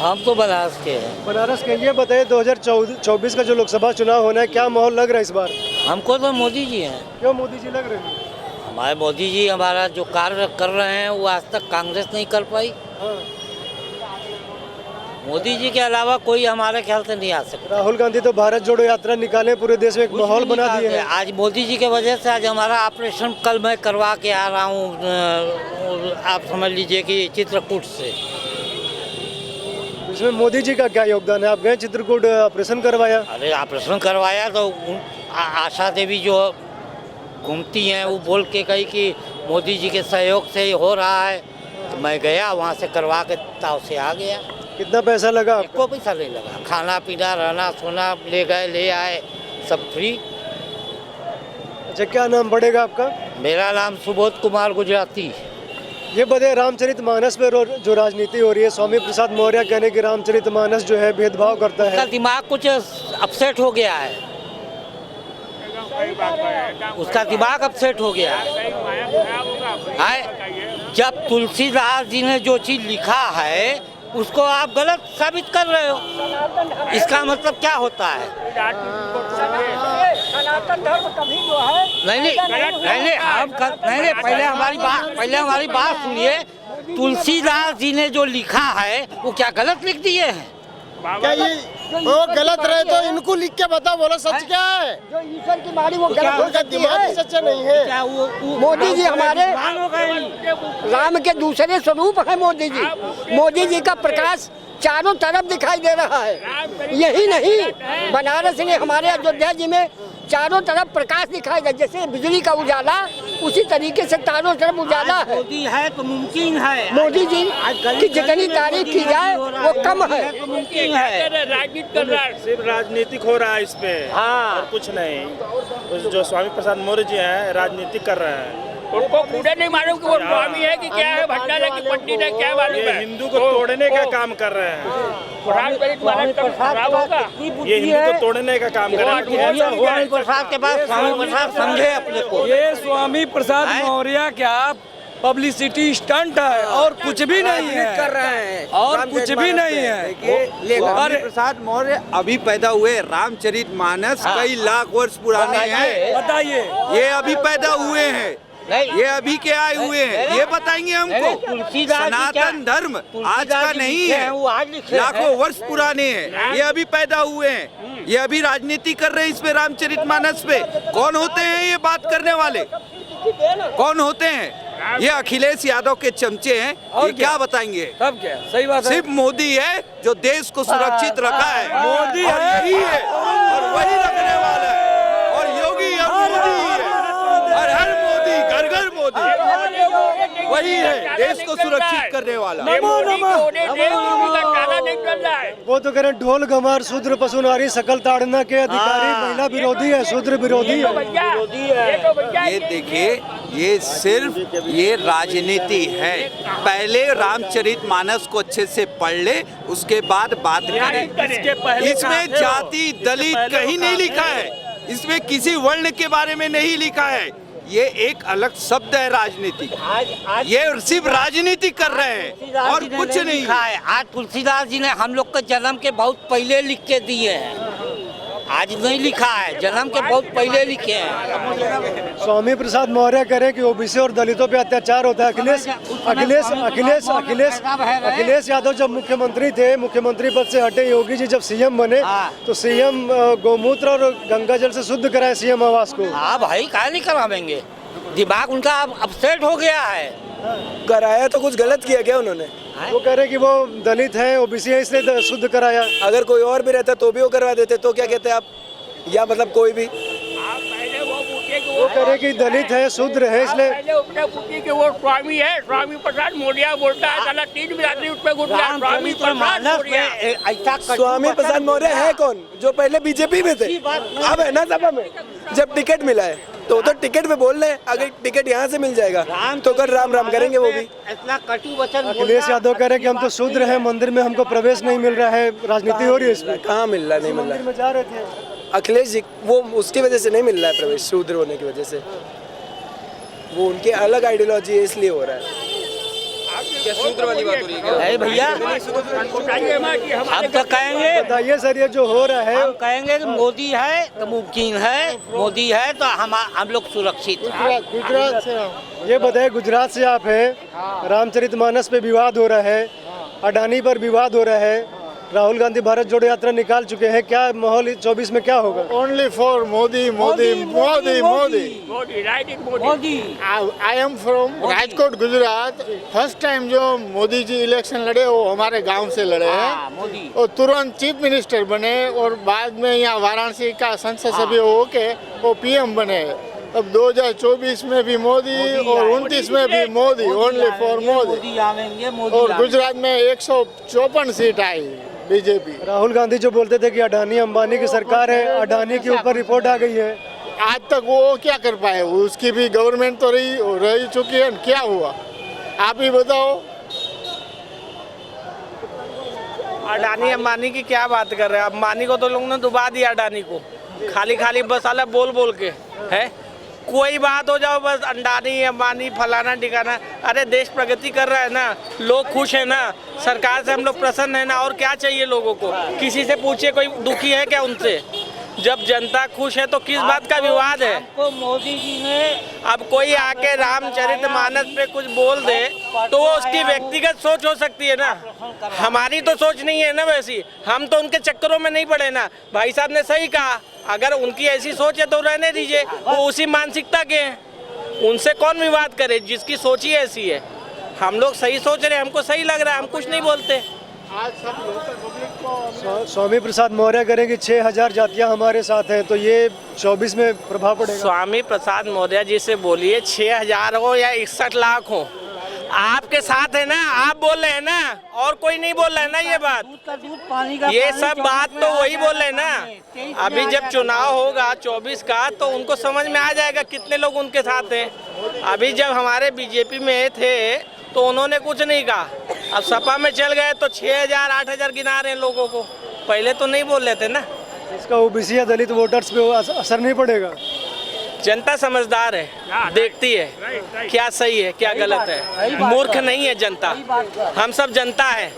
हम तो बनारस के हैं। बनारस के। ये बताइए 2024 का जो लोकसभा चुनाव होना है, क्या माहौल लग रहा है इस बार? हमको तो मोदी जी हैं। क्यों मोदी जी लग रहे हैं? हमारे मोदी जी हमारा जो कार्य कर रहे हैं वो आज तक कांग्रेस नहीं कर पाई। हाँ। मोदी जी के अलावा कोई हमारे ख्याल से नहीं आ सकता। राहुल गांधी तो भारत जोड़ो यात्रा निकाले, पूरे देश में एक माहौल बना दिए हैं। आज मोदी जी के वजह से आज हमारा ऑपरेशन कल मैं करवा के आ रहा हूँ, आप समझ लीजिए कि चित्रकूट से। इसमें मोदी जी का क्या योगदान है? आप गए चित्रकूट, ऑपरेशन करवाया? अरे ऑपरेशन करवाया तो आशा देवी जो घूमती हैं वो बोल के कही कि मोदी जी के सहयोग से ही हो रहा है, तो मैं गया वहाँ से करवा के ताव से आ गया। कितना पैसा लगा? को पैसा नहीं लगा, खाना पीना रहना सोना ले गए ले आए सब फ्री। अच्छा, क्या नाम पड़ेगा आपका? मेरा नाम सुबोध कुमार गुजराती। ये बताइए रामचरितमानस पे जो राजनीति हो रही है, स्वामी प्रसाद मौर्य कहने की रामचरितमानस जो है भेदभाव करता उसका है। दिमाग कुछ अपसेट हो गया है, उसका दिमाग अपसेट हो गया है। जब तुलसीदास जी ने जो चीज लिखा है उसको आप गलत साबित कर रहे हो, इसका मतलब क्या होता है? सनातन धर्म कभी जो है नहीं, पहले हमारी बात सुनिए। तुलसीदास जी ने जो लिखा है वो क्या गलत लिख दिए हैं? क्या ये वो गलत रहे तो इनको लिख के बताओ, बोलो सच क्या है? जो ईश्वर की बाणी वो गलत हो उनका सकती दिमाग है। ही सच्चा नहीं है। क्या वो मोदी जी हमारे राम के दूसरे स्वरूप है। मोदी जी का प्रकाश चारों तरफ दिखाई दे रहा है। यही नहीं, बनारस ने हमारे अयोध्या जी में चारों तरफ प्रकाश दिखाई दे, जैसे बिजली का उजाला उसी तरीके से चारों तरफ उजाला है। मोदी है तो मुमकिन है। मोदी जी की जितनी तारीफ की जाए वो कम है। तो मुमकिन है। राजनीति कर रहा है, सिर्फ राजनीतिक हो रहा है इस पे। हाँ। और कुछ नहीं। जो स्वामी प्रसाद मौर्य जी हैं राजनीति कर रहे हैं। उनको पूरे नहीं मालूम कि वो स्वामी है कि क्या है, भंडारा की पंडित है, क्या मालूम ये है। हिंदू को तोड़ने का काम कर रहे हैं। खराब होगा। ये हिंदू को तोड़ने का काम कर रहे हैं। स्वामी प्रसाद के बाद स्वामी प्रसाद समझे अपने को। ये स्वामी प्रसाद मौर्य क्या पब्लिसिटी स्टंट है और कुछ भी नहीं है, कर रहे हैं और कुछ भी नहीं है। स्वामी प्रसाद मौर्य अभी पैदा हुए, रामचरितमानस कई लाख वर्ष पुराने हैं। बताइए, ये अभी पैदा हुए हैं, ये अभी के आए हुए हैं, ये बताएंगे हमको। सनातन धर्म आज का नहीं है, लाखों वर्ष पुराने हैं। ये अभी पैदा हुए हैं, ये अभी राजनीति कर रहे हैं इस पे, रामचरितमानस पे। कौन होते हैं ये बात करने वाले? कौन होते हैं? ये अखिलेश यादव के चमचे हैं। ये क्या बताएंगे? सब क्या सही बात है। सिर्फ मोदी है जो देश को सुरक्षित रखा है। मोदी और यही है और वही रखने वाला है। और योगी अब मोदी है, और हर मोदी घर घर मोदी वही है, देश को सुरक्षित करने वाला। वो तो कह रहे हैं ढोल गमार शूद्र पशु नारी सकल ताड़ना के अधिकारी, महिला विरोधी है, शूद्र विरोधी है। ये देखिए, ये सिर्फ ये राजनीति है। पहले रामचरितमानस को अच्छे से पढ़ ले, उसके बाद बात करें। इसमें जाति दलित कहीं नहीं लिखा है, इसमें किसी वर्ण के बारे में नहीं लिखा है। ये एक अलग शब्द है राजनीति। ये सिर्फ राजनीति कर रहे हैं और कुछ नहीं। आज तुलसीदास जी ने हम लोग के जन्म के बहुत पहले लिख के दिए हैं, आज नहीं लिखा है, जन्म के बहुत पहले लिखे हैं। स्वामी प्रसाद मौर्य कह रहे हैं कि ओबीसी और दलितों पे अत्याचार होता है। अखिलेश यादव जब मुख्यमंत्री थे, मुख्यमंत्री पद से हटे, योगी जी जब सीएम बने तो सीएम गौमूत्र और गंगा जल से शुद्ध कराए सीएम आवास को। हाँ भाई, क्या नहीं करावेंगे, दिमाग उनका अपसेट हो गया है। कराया तो कुछ गलत किया क्या उन्होंने? वो कह रहे कि वो दलित है, ओबीसी है, इसलिए शुद्ध कराया। अगर कोई और भी रहता तो भी वो करवा देते, तो क्या कहते आप? या मतलब कोई भी वो कह रहे कि दलित है, शूद्र है, इसलिए वो स्वामी है, स्वामी प्रसाद मौर्य बोलता है, साला 3 बिरादरी उस पे स्वामी प्रसाद मौर्य। स्वामी प्रसाद मौर्य है कौन? जो पहले बीजेपी में थे, अब है ना सभा में। जब टिकट मिला है तो टिकट पे बोल रहे हैं, अगर टिकट यहाँ से मिल जाएगा तो कर राम राम करेंगे वो भी। इतना कटु वचन। अखिलेश यादव कह रहे कि हम तो शूद्र हैं, मंदिर में हमको प्रवेश नहीं मिल रहा है, राजनीति हो रही है इसमें। कहाँ मिल रहा? नहीं मिल मंदिर रहा। में जा रहे थे अखिलेश जी, वो उसकी वजह से नहीं मिल रहा है प्रवेश, शूद्र होने की वजह से। वो उनकी अलग आइडियोलॉजी है, इसलिए हो रहा है। क्या सूत्र वाली बात हो रही है क्या? है भैया, हम तो कहेंगे, बताइए सर, ये जो हो रहा है, हम कहेंगे कि मोदी है तो मुमकिन है, मोदी है तो हम लोग सुरक्षित हैं। गुजरात से ये बताइए, गुजरात से आप हैं, रामचरितमानस पे विवाद हो रहा है, अडानी पर विवाद हो रहा है, राहुल गांधी भारत जोड़ो यात्रा निकाल चुके हैं, क्या माहौल 24 में क्या होगा? Only for Modi Modi Modi Modi Modi I am from Rajkot Gujarat. First time जो मोदी जी इलेक्शन लड़े वो हमारे गांव से लड़े हैं मोदी और तुरंत चीफ मिनिस्टर बने और बाद में यहाँ वाराणसी का संसद सभ्य होके वो पीएम बने। अब 2024 में भी मोदी और 29 में भी मोदी, ओनली फॉर मोदी। आवेंगे, मोदी और गुजरात में 154 सीट आई बीजेपी। राहुल गांधी जो बोलते थे कि अडानी अंबानी की सरकार है, अडानी के ऊपर रिपोर्ट आ गई है, आज तक वो क्या कर पाए? उसकी भी गवर्नमेंट तो रही चुकी है, क्या हुआ आप ही बताओ। अडानी अंबानी की क्या बात कर रहे हैं? अंबानी को तो लोगों ने डुबा दिया, अडानी को खाली बस आला बोल बोल के है। कोई बात हो जाओ बस अडानी अंबानी फलाना ठिकाना। अरे देश प्रगति कर रहा है ना, लोग खुश है ना, सरकार से हम लोग प्रसन्न है ना, और क्या चाहिए लोगों को? किसी से पूछिए कोई दुखी है क्या उनसे? जब जनता खुश है तो किस बात का विवाद है? हमको मोदी जी ने, अब कोई आके रामचरितमानस पे कुछ बोल दे तो वो उसकी व्यक्तिगत सोच हो सकती है ना, हमारी तो सोच नहीं है ना वैसी। हम तो उनके चक्करों में नहीं पड़े ना। भाई साहब ने सही कहा, अगर उनकी ऐसी सोच है तो रहने दीजिए, वो उसी मानसिकता के हैं, उनसे कौन विवाद करे जिसकी सोच ही ऐसी है। हम लोग सही सोच रहे हैं, हमको सही लग रहा है, हम कुछ नहीं बोलते। आज सब लोकल पब्लिक को स्वामी प्रसाद मौर्य करेंगे 6000 जातियां हमारे साथ हैं, तो ये 24 में प्रभाव पड़ेगा। स्वामी प्रसाद मौर्य जी से बोलिए 6000 हो या 61 लाख हो, आपके साथ है ना, आप बोल रहे हैं ना, और कोई नहीं बोल रहा है ना ये बात। पानी का ये सब बात तो वही बोल रहे हैं ना। अभी जब चुनाव होगा 24 का तो उनको समझ में आ जाएगा कितने लोग उनके साथ हैं। अभी जब हमारे बीजेपी में थे तो उन्होंने कुछ नहीं कहा, अब सपा में चल गए तो 6000 8000 गिना रहे हैं लोगों को, पहले तो नहीं बोल रहे थे ना। इसका ओबीसी या दलित वोटर्स पे असर नहीं पड़ेगा? जनता समझदार है, देखती है क्या सही है क्या गलत है, मूर्ख नहीं है जनता। हम सब जनता है,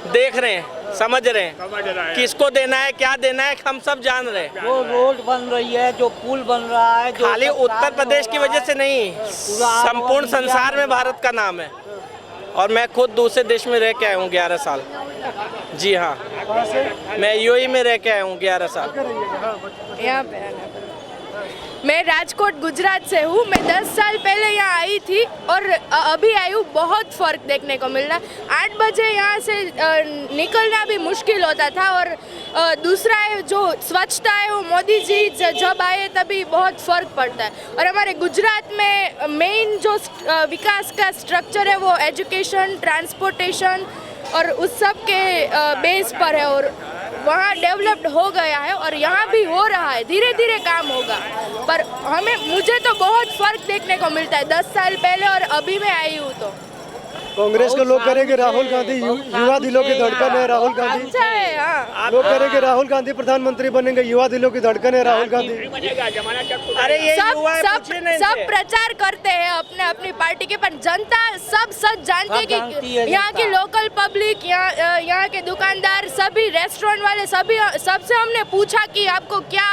देख रहे हैं, समझ रहे हैं किसको देना है क्या देना है, हम सब जान रहे हैं। जो रोड बन रही है, जो पुल बन रहा है, जो खाली उत्तर प्रदेश की वजह से नहीं, संपूर्ण संसार में भारत का नाम है। और मैं खुद दूसरे देश में रह के आया हूँ 11 साल। जी हाँ, मैं यूएई में रह के आया हूँ 11 साल। यहाँ पे मैं राजकोट गुजरात से हूँ। मैं 10 साल पहले यहाँ आई थी और अभी आई हूँ, बहुत फ़र्क देखने को मिल रहा है। 8 बजे यहाँ से निकलना भी मुश्किल होता था। और दूसरा है जो स्वच्छता है, वो मोदी जी जब आए तभी बहुत फ़र्क पड़ता है। और हमारे गुजरात में मेन जो विकास का स्ट्रक्चर है वो एजुकेशन, ट्रांसपोर्टेशन और उस सब के बेस पर है, और वहाँ डेवलप्ड हो गया है और यहाँ भी हो रहा है, धीरे धीरे काम होगा। पर मुझे तो बहुत फ़र्क देखने को मिलता है 10 साल पहले और अभी मैं आई हूँ तो। कांग्रेस के लोग करेंगे राहुल गांधी युवा दिलों की धड़कन है, राहुल गांधी अच्छा है। हाँ, लोग करेंगे राहुल गांधी प्रधानमंत्री बनेंगे, युवा दिलों की धड़कन है राहुल गांधी। अरे ये सब प्रचार करते हैं अपने अपनी पार्टी के, पर जनता सब सच जानती है कि यहाँ की लोकल पब्लिक, यहाँ के दुकानदार, सभी रेस्टोरेंट वाले, सबसे हमने पूछा कि आपको क्या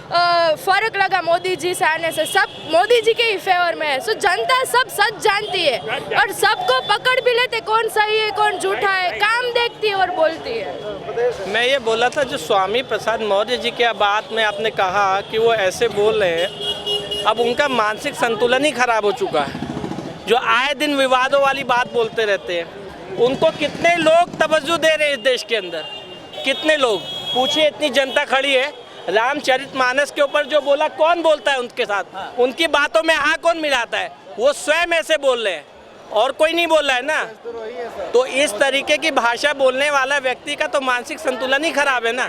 फर्क लगा मोदी जी से आने से, सब मोदी जी के ही फेवर में है। सो जनता सब सच जानती है और सबको पकड़ भी लेते कौन सही है कौन झूठा है, काम देखती है और बोलती है। मैं ये बोला था जो स्वामी प्रसाद मौर्य जी के बात में आपने कहा कि वो ऐसे बोल रहे हैं, अब उनका मानसिक संतुलन ही खराब हो चुका है। जो आए दिन विवादों वाली बात बोलते रहते हैं, उनको कितने लोग तवज्जो दे रहे हैं इस देश के अंदर, कितने लोग? पूछिए, इतनी जनता खड़ी है, रामचरितमानस के ऊपर जो बोला कौन बोलता है उनके साथ? उनकी बातों में हाँ कौन मिलाता है? वो स्वयं ऐसे बोल रहे हैं और कोई नहीं बोल रहा है ना। तो इस तरीके की भाषा बोलने वाला व्यक्ति का तो मानसिक संतुलन ही खराब है ना।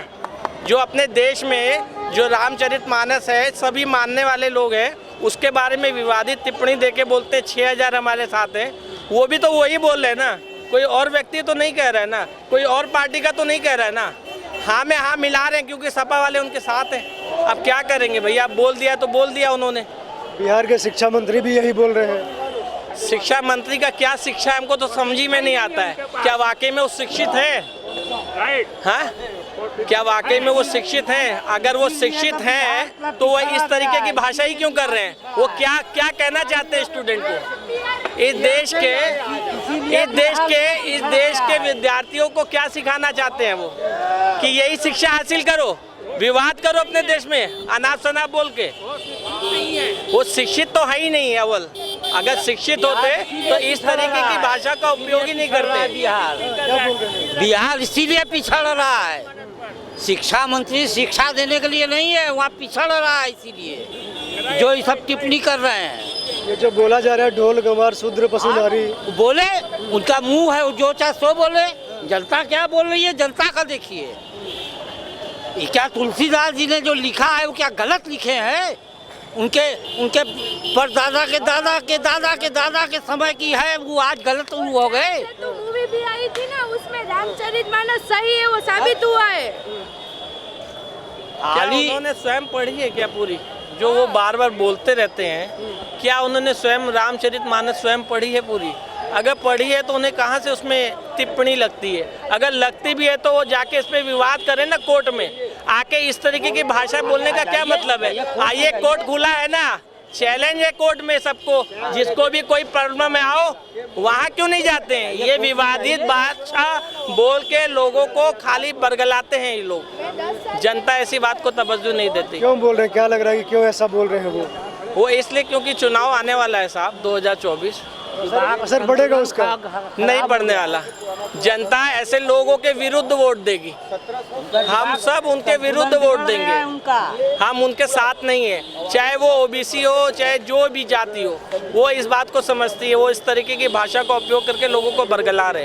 जो अपने देश में जो रामचरितमानस है सभी मानने वाले लोग हैं, उसके बारे में विवादित टिप्पणी देके बोलते हैं 6000 हमारे साथ हैं, वो भी तो वही बोल रहे हैं ना, कोई और व्यक्ति तो नहीं कह रहा है ना, कोई और पार्टी का तो नहीं कह रहा है ना। हाँ में हाँ मिला रहे हैं क्योंकि सपा वाले उनके साथ हैं। अब क्या करेंगे भैया, बोल दिया तो बोल दिया उन्होंने। बिहार के शिक्षा मंत्री भी यही बोल रहे हैं। शिक्षा मंत्री का क्या शिक्षा है हमको तो समझ ही में नहीं आता है। क्या वाकई में वो शिक्षित है? हाँ, क्या वाकई में वो शिक्षित हैं? अगर वो शिक्षित हैं तो वो इस तरीके की भाषा ही क्यों कर रहे हैं? वो क्या क्या कहना चाहते हैं स्टूडेंट को? इस देश के विद्यार्थियों को क्या सिखाना चाहते हैं वो? कि यही शिक्षा हासिल करो, विवाद करो अपने देश में अनाप शनाप बोल के। वो शिक्षित तो है ही नहीं है। अव्वल अगर शिक्षित होते तो इस तरीके की भाषा का उपयोग ही नहीं करते। बिहार इसीलिए पिछड़ रहा है। शिक्षा मंत्री शिक्षा देने के लिए नहीं है, वहाँ पिछड़ रहा है इसीलिए जो ये सब टिप्पणी कर रहे हैं। ये जो बोला जा रहा है ढोल गंवार शूद्र पशु नारी, बोले, उनका मुंह है, जो चाहे सो बोले। जनता क्या बोल रही है, जनता का देखिए। ये क्या तुलसीदास जी ने जो लिखा है वो क्या गलत लिखे हैं? उनके परदादा के दादा के दादा के दादा के समय की है, वो आज गलत हो गए। तो मूवी भी आई थी ना, उसमें रामचरितमानस सही है, वो साबित हुआ है। क्या उन्होंने स्वयं पढ़ी है क्या पूरी, जो वो बार बार बोलते रहते हैं? क्या उन्होंने स्वयं रामचरितमानस स्वयं पढ़ी है पूरी? अगर पढ़ी है तो उन्हें कहाँ से उसमें टिप्पणी लगती है? अगर लगती भी है तो वो जाके इस पे विवाद करें ना कोर्ट में आके। इस तरीके की भाषा बोलने का क्या मतलब है? आइए, कोर्ट खुला है ना, चैलेंज है कोर्ट में सबको। जिसको भी कोई प्रॉब्लम में आओ, वहाँ क्यों नहीं जाते हैं? ये विवादित भाषा बोल के लोगों को खाली बरगलाते हैं ये लोग। जनता ऐसी बात को तवज्जो नहीं देती। क्यों बोल रहे हैं? क्या लग रहा है कि क्यों ऐसा बोल रहे हैं वो इसलिए क्योंकि चुनाव आने वाला है साहब 2024। असर पड़ेगा उसका? नहीं पड़ने वाला। जनता ऐसे लोगों के विरुद्ध वोट देगी। हम सब उनके विरुद्ध वोट देंगे। हम उनके साथ नहीं है, चाहे वो ओबीसी हो, चाहे जो भी जाति हो। वो इस बात को समझती है, वो इस तरीके की भाषा का उपयोग करके लोगों को बरगला रहे हैं।